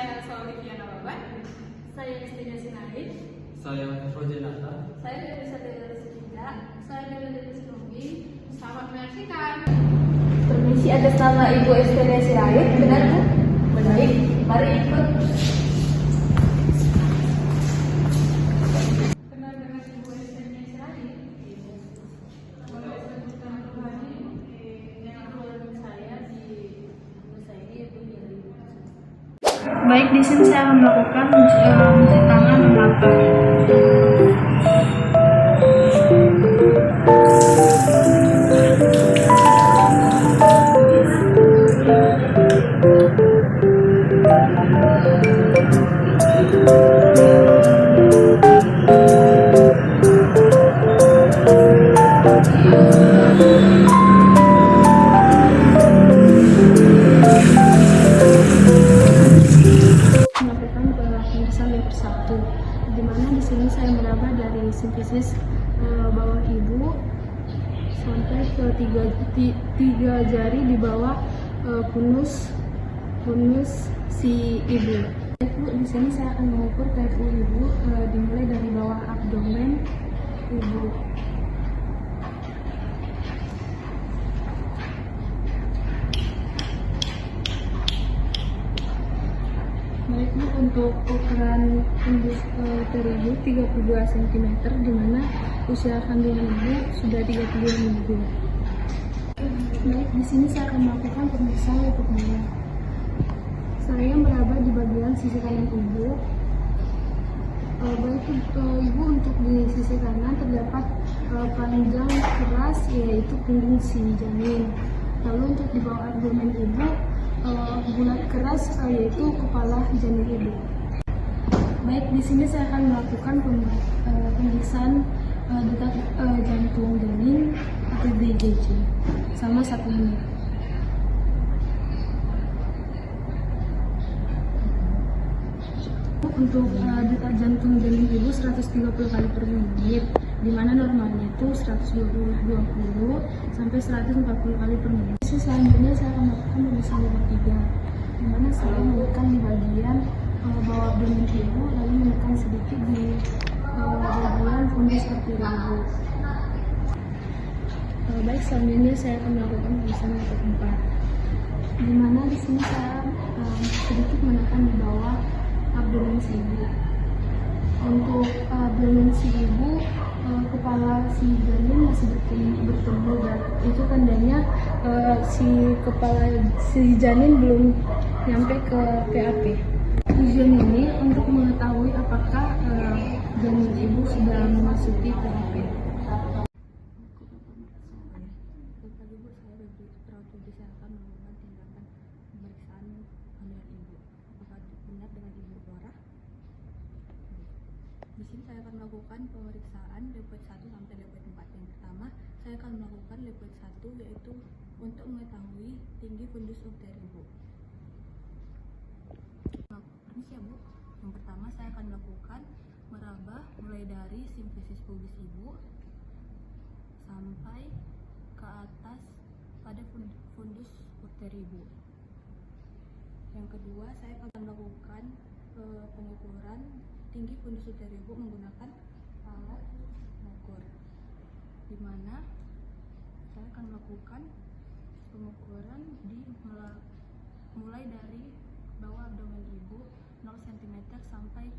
saya Saulikiana Baban. Saya Estina Sinarin. Saya Rojenata. Saya dari Satya Rizkida. Saya dari Rizki. Selamat menyaksikan. Permisi, atas nama Ibu Estina Sinarin, benar Bu? Baik, mari ikut. Kenal dengan Ibu Estina Sinarin? Boleh sebutkan kembali Yang saya di saya ini itu dari. Baik, di sini saya akan melakukan mencuci tangan menggunakan pemeriksaan level 1, di mana di sini saya meraba dari simfisis bawah ibu sampai ke tiga jari di bawah punus si ibu. Di sini saya akan mengukur TFU ibu dimulai dari bawah abdomen ibu. Baik Bu, untuk ukuran fundus terigu 32 cm, di mana usia kandungan ibu sudah 32 minggu. Baik, di sini saya akan melakukan pemeriksaan lutut bawah. Saya meraba di bagian sisi kanan ibu. Baik ibu, untuk di sisi kanan terdapat panjang keras, yaitu punggung si janin. Lalu untuk di bawah abdomen ibu bulat keras, yaitu kepala janin ibu. Baik, di sini saya akan melakukan pemeriksaan detak jantung janin atau DJJ sama 1 menit. Untuk detak jantung janin ibu 130 kali per menit, di mana normalnya itu 120 sampai 140 kali per menit. Selanjutnya saya akan melakukan pemeriksaan level 3, di mana saya menekan di bagian bawah abdomen ibu, lalu menekan sedikit di bagian fundus vertebral. Baik, selanjutnya saya akan melakukan pemeriksaan level 4, di mana di sini saya sedikit menekan di bawah abdomen si ibu. Untuk abdomen si ibu, kepala si janin masih bertemu, dan itu tandanya si janin belum nyampe ke PAP. Tujuan ini untuk mengetahui apakah janin ibu sudah memasuki PAP. Di sini saya akan melakukan pemeriksaan level 1 sampai level 4. Yang pertama, saya akan melakukan level 1, yaitu untuk mengetahui tinggi fundus uter ibu. Permisi ya Bu. Yang pertama saya akan melakukan meraba mulai dari simfisis pubis ibu sampai ke atas pada fundus uter ibu. Yang kedua, saya akan melakukan pengukuran tinggi fundus uter ibu menggunakan alat mengukur, di mana saya akan melakukan pengukuran mulai dari bawah abdomen ibu 0 cm sampai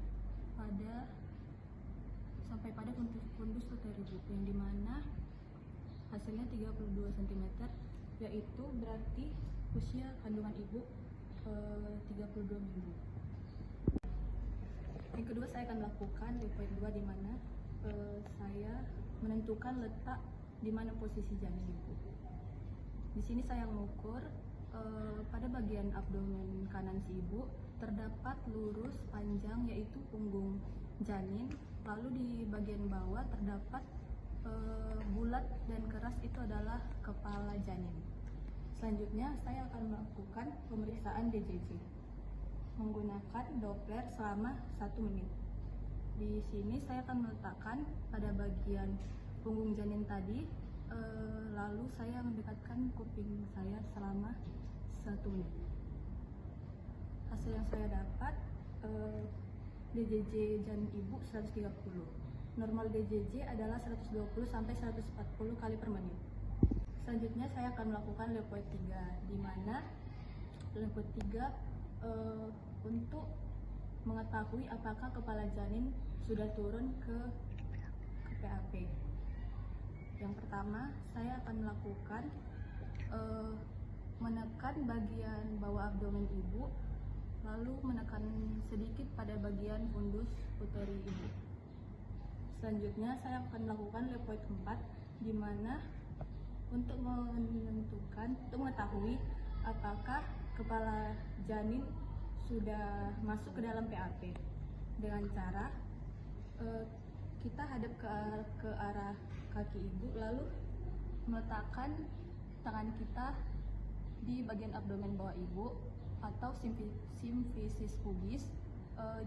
pada fundus uter ibu, yang dimana hasilnya 32 cm, yaitu berarti usia kandungan ibu 32 minggu. Yang kedua, saya akan melakukan level 2, di mana saya menentukan letak di mana posisi janin ibu. Di sini saya mengukur pada bagian abdomen kanan si ibu terdapat lurus panjang, yaitu punggung janin. Lalu di bagian bawah terdapat bulat dan keras, itu adalah kepala janin. Selanjutnya saya akan melakukan pemeriksaan DJJ menggunakan Doppler selama 1 menit. Di sini saya akan meletakkan pada bagian punggung janin tadi, lalu saya mendekatkan kuping saya selama 1 menit. hasil yang saya dapat DJJ janin ibu 130. Normal DJJ adalah 120 sampai 140 kali per menit. Selanjutnya saya akan melakukan Leopold 3, di mana Leopold 3 untuk mengetahui apakah kepala janin sudah turun ke PAP. Yang pertama, saya akan melakukan menekan bagian bawah abdomen ibu, lalu menekan sedikit pada bagian fundus uteri ibu. Selanjutnya saya akan melakukan Leopold 4, di mana untuk mengetahui apakah kepala janin sudah masuk ke dalam PAP dengan cara kita hadap ke arah kaki ibu, lalu meletakkan tangan kita di bagian abdomen bawah ibu atau simfisis pubis.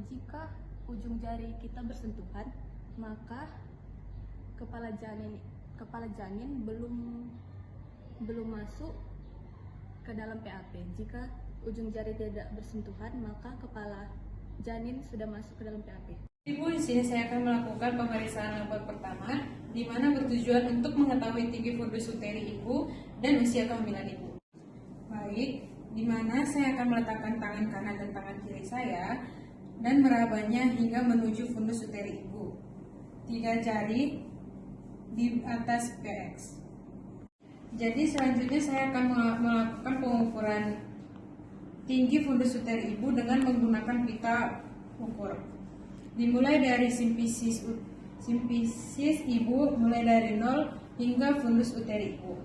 Jika ujung jari kita bersentuhan, maka kepala janin belum masuk ke dalam PAP. Jika ujung jari tidak bersentuhan, maka kepala janin sudah masuk ke dalam PAP. Ibu, di sini saya akan melakukan pemeriksaan Leopold pertama, di mana bertujuan untuk mengetahui tinggi fundus uteri ibu dan usia kehamilan ibu. Baik, di mana saya akan meletakkan tangan kanan dan tangan kiri saya dan merabanya hingga menuju fundus uteri ibu. 3 jari di atas PX. Jadi selanjutnya saya akan melakukan pengukuran tinggi fundus uteri ibu dengan menggunakan pita ukur. Dimulai dari simfisis ibu, mulai dari 0 hingga fundus uteri ibu.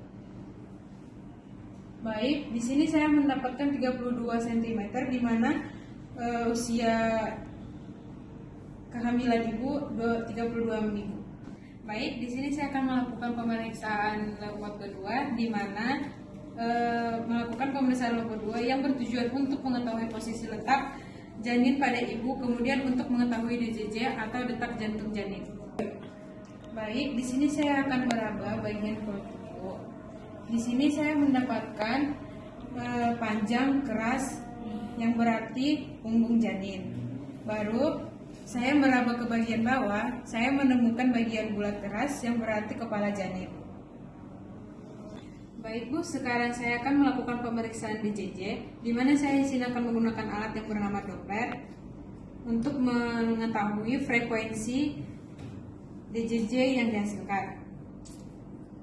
Baik, di sini saya mendapatkan 32 cm, di mana usia kehamilan ibu 32 minggu. Baik, di sini saya akan melakukan pemeriksaan Leopold kedua, di mana melakukan pemeriksaan Leopold 2 yang bertujuan untuk mengetahui posisi letak janin pada ibu, kemudian untuk mengetahui DJJ atau detak jantung janin. Baik, di sini saya akan meraba bagian perut ibu. Di sini saya mendapatkan panjang keras yang berarti punggung janin. Baru saya meraba ke bagian bawah, saya menemukan bagian bulat keras yang berarti kepala janin. Baik Bu, sekarang saya akan melakukan pemeriksaan DJJ, di mana saya di sini akan menggunakan alat yang bernama Doppler untuk mengetahui frekuensi DJJ yang dihasilkan.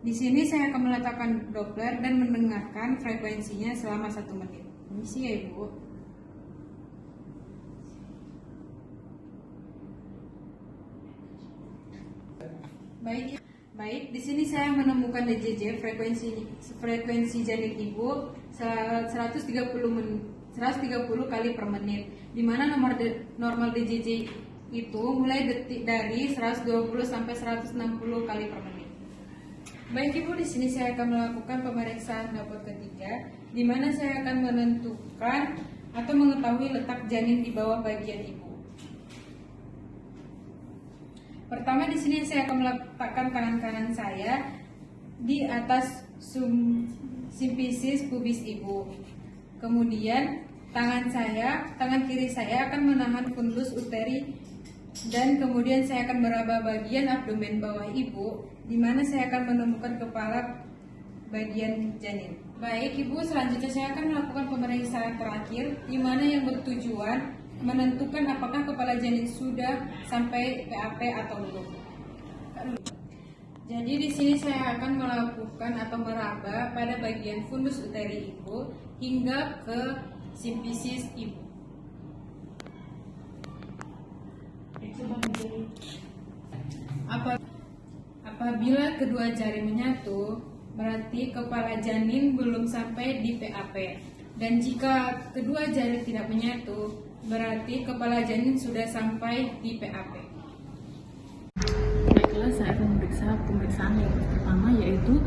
Di sini saya akan meletakkan Doppler dan mendengarkan frekuensinya selama 1 menit. Permisi ya Ibu. Baik, di sini saya menemukan DJJ frekuensi janin ibu 130 kali per menit, di mana normal DJJ itu mulai dari 120 sampai 160 kali per menit. Baik Ibu, di sini saya akan melakukan pemeriksaan Leopold ketiga, di mana saya akan menentukan atau mengetahui letak janin di bawah bagian ibu. Pertama, di sini saya akan meletakkan tangan kanan saya di atas simfisis pubis ibu. Kemudian tangan kiri saya akan menahan fundus uteri, dan kemudian saya akan meraba bagian abdomen bawah ibu, di mana saya akan menemukan kepala bagian janin. Baik Ibu, selanjutnya saya akan melakukan pemeriksaan terakhir, di mana yang bertujuan menentukan apakah kepala janin sudah sampai PAP atau belum. Jadi di sini saya akan melakukan atau meraba pada bagian fundus uteri ibu hingga ke simfisis ibu. Apabila kedua jari menyatu, berarti kepala janin belum sampai di PAP. Dan jika kedua jari tidak menyatu, berarti kepala janin sudah sampai di PAP. Baiklah, saya akan memeriksa pemeriksaan yang pertama, yaitu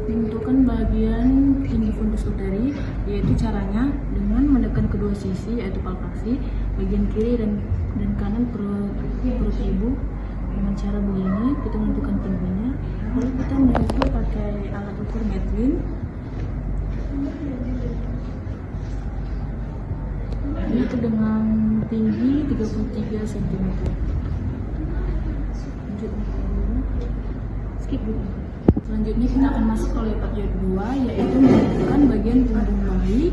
menentukan bagian tinggi fundus uteri, yaitu caranya dengan menekan kedua sisi, yaitu palpasi bagian kiri dan kanan perut ibu. Dengan cara begini kita menentukan tingginya, lalu kita mengukur pakai alat ukur Medline. yaitu dengan tinggi 33 cm. Skip dulu. Selanjutnya kita akan masuk ke part 2, yaitu menentukan bagian punggung bayi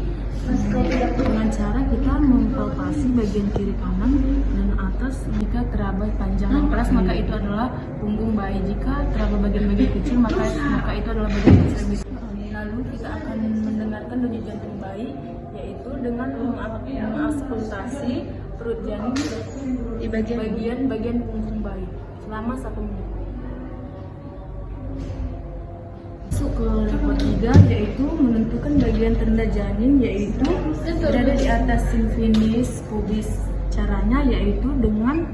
dengan cara kita mempalpasi bagian kiri kanan dan atas. Jika teraba panjang dan keras maka itu adalah punggung bayi, jika teraba bagian-bagian kecil maka itu adalah bagian kecil. Lalu kita akan mendengarkan denyut jantung bayi, yaitu dengan mengauskultasi perut janin di bagian punggung bayi selama 1 menit. Masuk ke level 3, yaitu menentukan bagian terendah janin, yaitu berada di atas simfinis pubis. Caranya yaitu dengan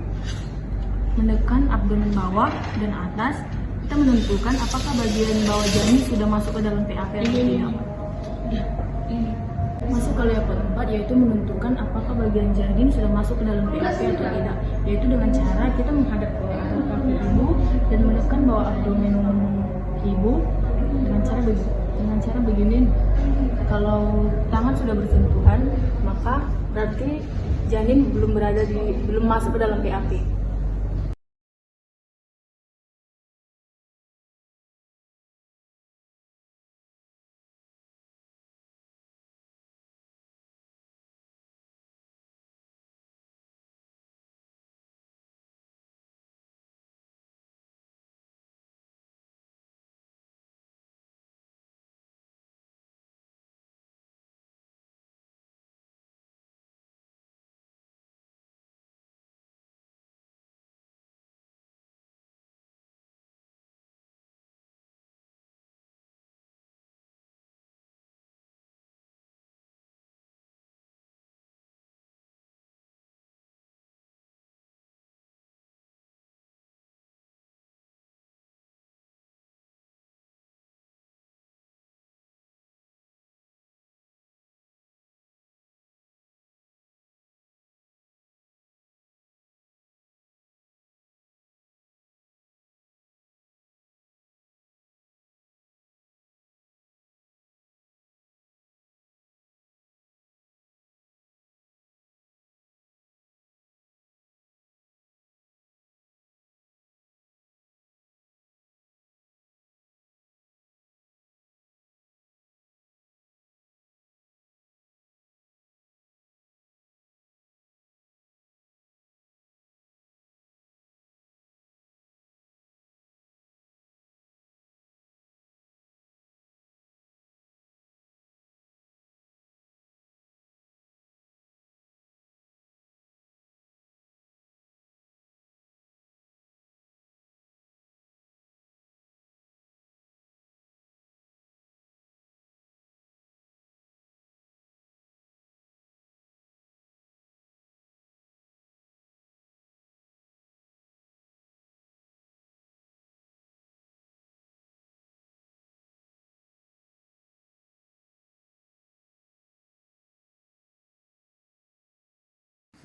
menekan abdomen bawah dan atas. Kita menentukan apakah bagian bawah janin sudah masuk ke dalam PAP atau tidak. Masuk ke level 4, yaitu menentukan apakah bagian janin sudah masuk ke dalam PAP atau tidak, yaitu dengan cara kita menghadap ke arah kaki ibu dan menekan bawah abdomen ibu dengan cara begini. Kalau tangan sudah bersentuhan, maka berarti janin belum masuk ke dalam PAP.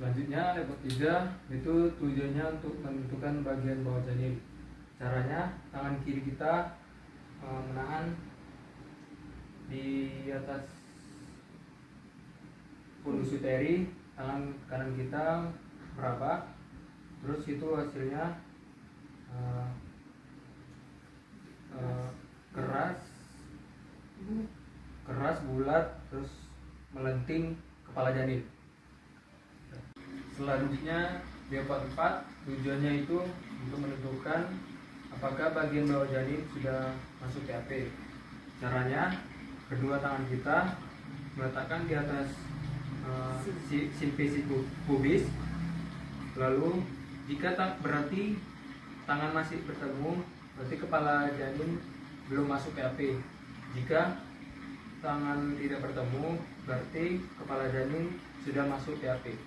Selanjutnya level 3 itu tujuannya untuk menentukan bagian bawah janin. Caranya tangan kiri kita menahan di atas fundus uteri, tangan kanan kita meraba, terus itu hasilnya keras bulat, terus melenting kepala janin. Selanjutnya di part 4 tujuannya itu untuk menentukan apakah bagian bawah janin sudah masuk PAP. Caranya kedua tangan kita meletakkan di atas simfisis pubis. Lalu jika berarti tangan masih bertemu, berarti kepala janin belum masuk PAP. Jika tangan tidak bertemu, berarti kepala janin sudah masuk PAP.